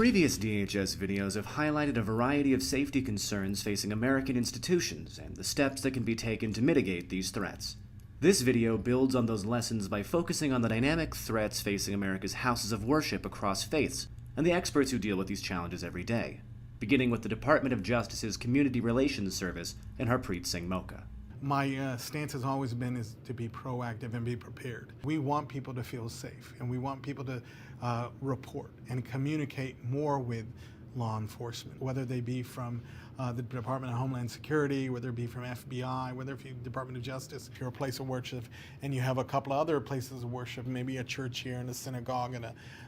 Previous DHS videos have highlighted a variety of safety concerns facing American institutions and the steps that can be taken to mitigate these threats. This video builds on those lessons by focusing on the dynamic threats facing America's houses of worship across faiths and the experts who deal with these challenges every day, beginning with the Department of Justice's Community Relations Service and Harpreet Singh Mocha. My stance has always been is to be proactive and be prepared. We want people to feel safe, and we want people to report and communicate more with law enforcement, whether they be from the Department of Homeland Security, whether it be from FBI, whether it be Department of Justice. If you're a place of worship and you have a couple of other places of worship, maybe a church here and a synagogue and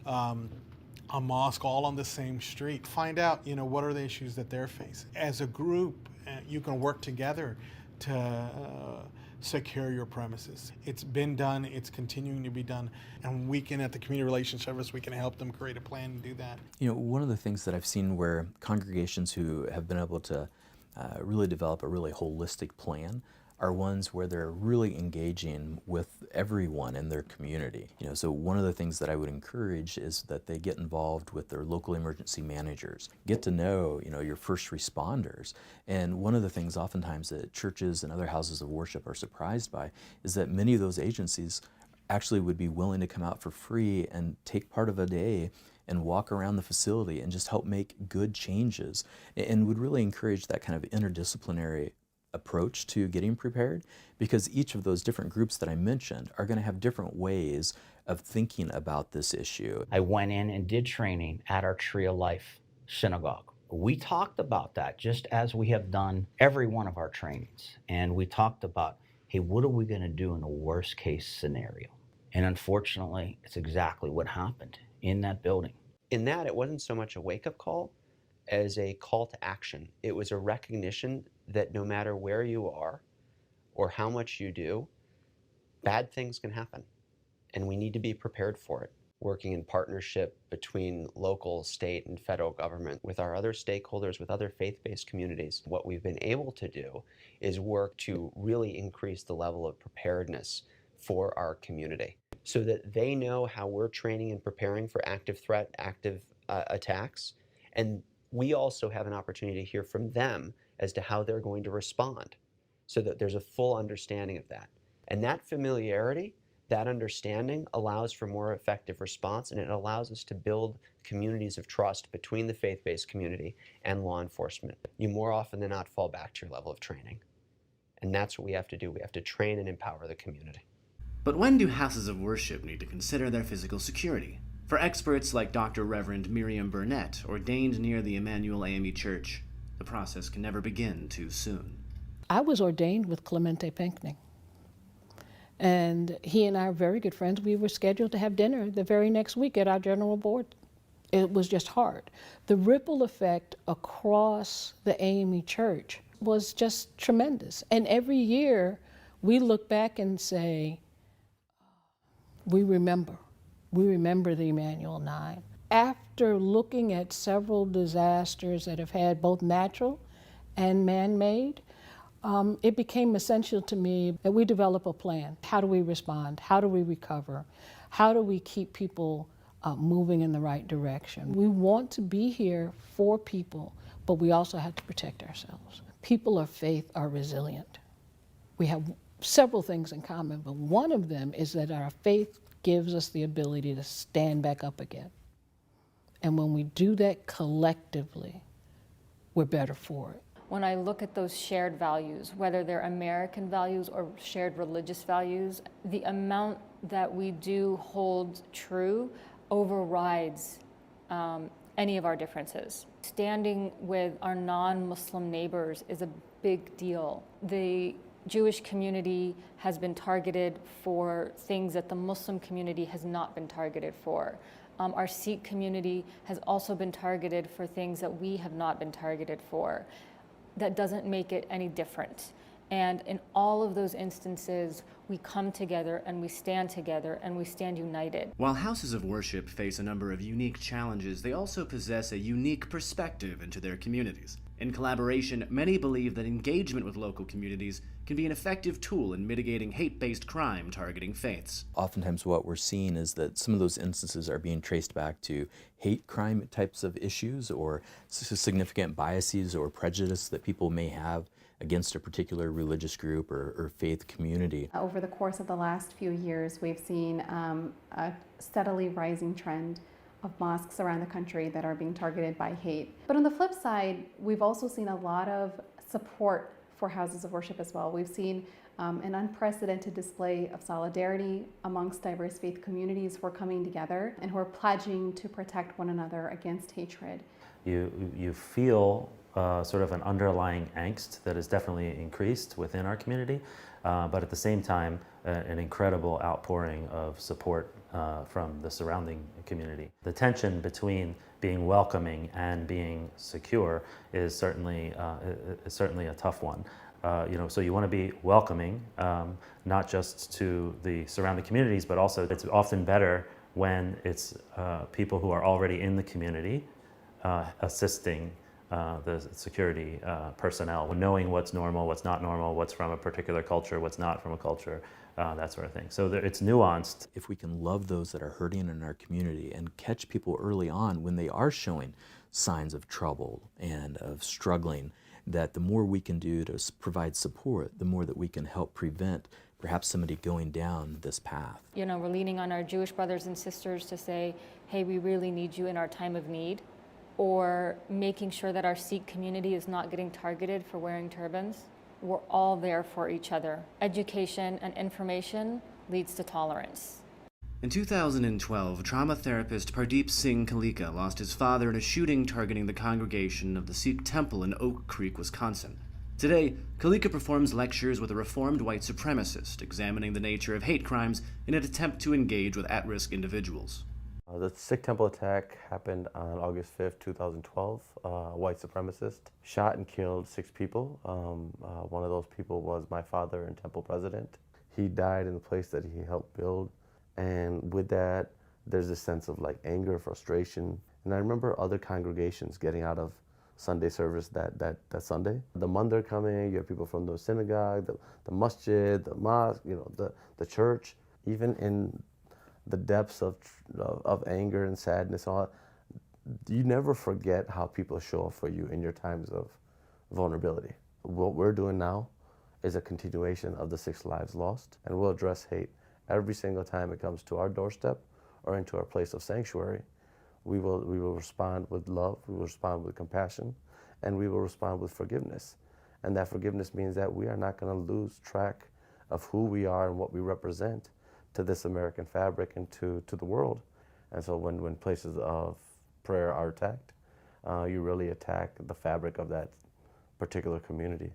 a mosque all on the same street, find out, what are the issues that they're facing. As a group, you can work together to secure your premises. It's been done, it's continuing to be done, and we can, at the Community Relations Service, we can help them create a plan to do that. One of the things that I've seen where congregations who have been able to really develop a really holistic plan are ones where they're really engaging with everyone in their community. So one of the things that I would encourage is that they get involved with their local emergency managers, get to know, your first responders. And one of the things oftentimes that churches and other houses of worship are surprised by is that many of those agencies actually would be willing to come out for free and take part of a day and walk around the facility and just help make good changes, and would really encourage that kind of interdisciplinary approach to getting prepared, because each of those different groups that I mentioned are going to have different ways of thinking about this issue. I went in and did training at our Tree of Life synagogue. We talked about that just as we have done every one of our trainings. And we talked about, hey, what are we going to do in the worst case scenario? And unfortunately, it's exactly what happened in that building. In that, it wasn't so much a wake-up call as a call to action. It was a recognition that no matter where you are or how much you do, bad things can happen, and we need to be prepared for it. Working in partnership between local, state, and federal government with our other stakeholders, with other faith-based communities, what we've been able to do is work to really increase the level of preparedness for our community so that they know how we're training and preparing for active threat, active attacks, and we also have an opportunity to hear from them as to how they're going to respond so that there's a full understanding of that. And that familiarity, that understanding allows for more effective response, and it allows us to build communities of trust between the faith-based community and law enforcement. You more often than not fall back to your level of training. And that's what we have to do. We have to train and empower the community. But when do houses of worship need to consider their physical security? For experts like Dr. Reverend Miriam Burnett, ordained near the Emmanuel AME Church, the process can never begin too soon. I was ordained with Clemente Pinckney, and he and I are very good friends. We were scheduled to have dinner the very next week at our general board. It was just hard. The ripple effect across the AME Church was just tremendous. And every year we look back and say, we remember the Emmanuel 9. After looking at several disasters that have had both natural and man-made, it became essential to me that we develop a plan. How do we respond? How do we recover? How do we keep people moving in the right direction? We want to be here for people, but we also have to protect ourselves. People of faith are resilient. We have several things in common, but one of them is that our faith gives us the ability to stand back up again. And when we do that collectively, we're better for it. When I look at those shared values, whether they're American values or shared religious values, the amount that we do hold true overrides any of our differences. Standing with our non-Muslim neighbors is a big deal. The Jewish community has been targeted for things that the Muslim community has not been targeted for. Our Sikh community has also been targeted for things that we have not been targeted for. That doesn't make it any different. And in all of those instances, we come together and we stand united. While houses of worship face a number of unique challenges, they also possess a unique perspective into their communities. In collaboration, many believe that engagement with local communities can be an effective tool in mitigating hate-based crime targeting faiths. Oftentimes what we're seeing is that some of those instances are being traced back to hate crime types of issues or significant biases or prejudice that people may have against a particular religious group or faith community. Over the course of the last few years, we've seen a steadily rising trend of mosques around the country that are being targeted by hate. But on the flip side, we've also seen a lot of support for houses of worship as well. We've seen an unprecedented display of solidarity amongst diverse faith communities who are coming together and who are pledging to protect one another against hatred. You feel sort of an underlying angst that is definitely increased within our community, but at the same time, an incredible outpouring of support from the surrounding community. The tension between being welcoming and being secure is certainly a tough one. So you want to be welcoming, not just to the surrounding communities, but also it's often better when it's people who are already in the community assisting the security personnel, knowing what's normal, what's not normal, what's from a particular culture, what's not from a culture, that sort of thing. So it's nuanced. If we can love those that are hurting in our community and catch people early on when they are showing signs of trouble and of struggling, that the more we can do to provide support, the more that we can help prevent perhaps somebody going down this path. You know, we're leaning on our Jewish brothers and sisters to say, hey, we really need you in our time of need, or making sure that our Sikh community is not getting targeted for wearing turbans. We're all there for each other. Education and information leads to tolerance. In 2012, trauma therapist Pardeep Singh Kalika lost his father in a shooting targeting the congregation of the Sikh temple in Oak Creek, Wisconsin. Today, Kalika performs lectures with a reformed white supremacist, examining the nature of hate crimes in an attempt to engage with at-risk individuals. The Sikh temple attack happened on August 5th, 2012. A white supremacist shot and killed 6 people. One of those people was my father and temple president. He died in the place that he helped build. And with that, there's this sense of like anger, frustration. And I remember other congregations getting out of Sunday service that Sunday. The mandir coming, you have people from the synagogue, the masjid, the mosque, the church. Even in the depths of anger and sadness, you never forget how people show up for you in your times of vulnerability. What we're doing now is a continuation of the 6 lives lost, and we'll address hate every single time it comes to our doorstep or into our place of sanctuary. We will respond with love, we will respond with compassion, and we will respond with forgiveness. And that forgiveness means that we are not going to lose track of who we are and what we represent to this American fabric and to the world. And so when places of prayer are attacked, you really attack the fabric of that particular community.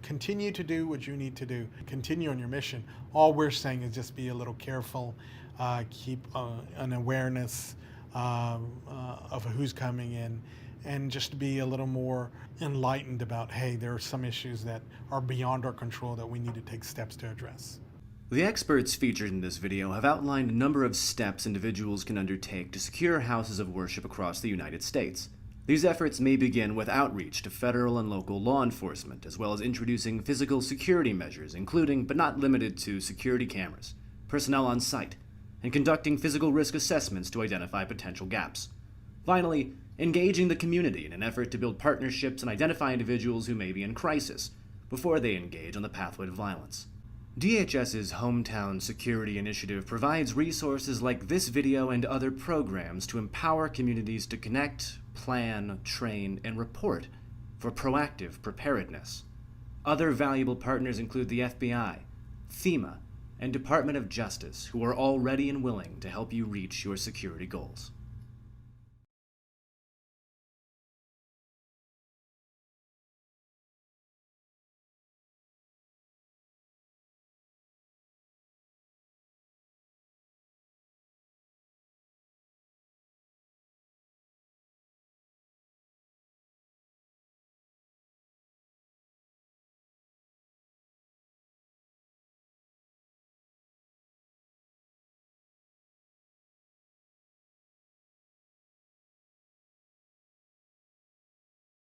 Continue to do what you need to do. Continue on your mission. All we're saying is just be a little careful, keep an awareness of who's coming in, and just be a little more enlightened about, hey, there are some issues that are beyond our control that we need to take steps to address. The experts featured in this video have outlined a number of steps individuals can undertake to secure houses of worship across the United States. These efforts may begin with outreach to federal and local law enforcement, as well as introducing physical security measures, including but not limited to security cameras, personnel on site, and conducting physical risk assessments to identify potential gaps. Finally, engaging the community in an effort to build partnerships and identify individuals who may be in crisis before they engage on the pathway to violence. DHS's Hometown Security Initiative provides resources like this video and other programs to empower communities to connect, plan, train, and report for proactive preparedness. Other valuable partners include the FBI, FEMA, and Department of Justice, who are all ready and willing to help you reach your security goals.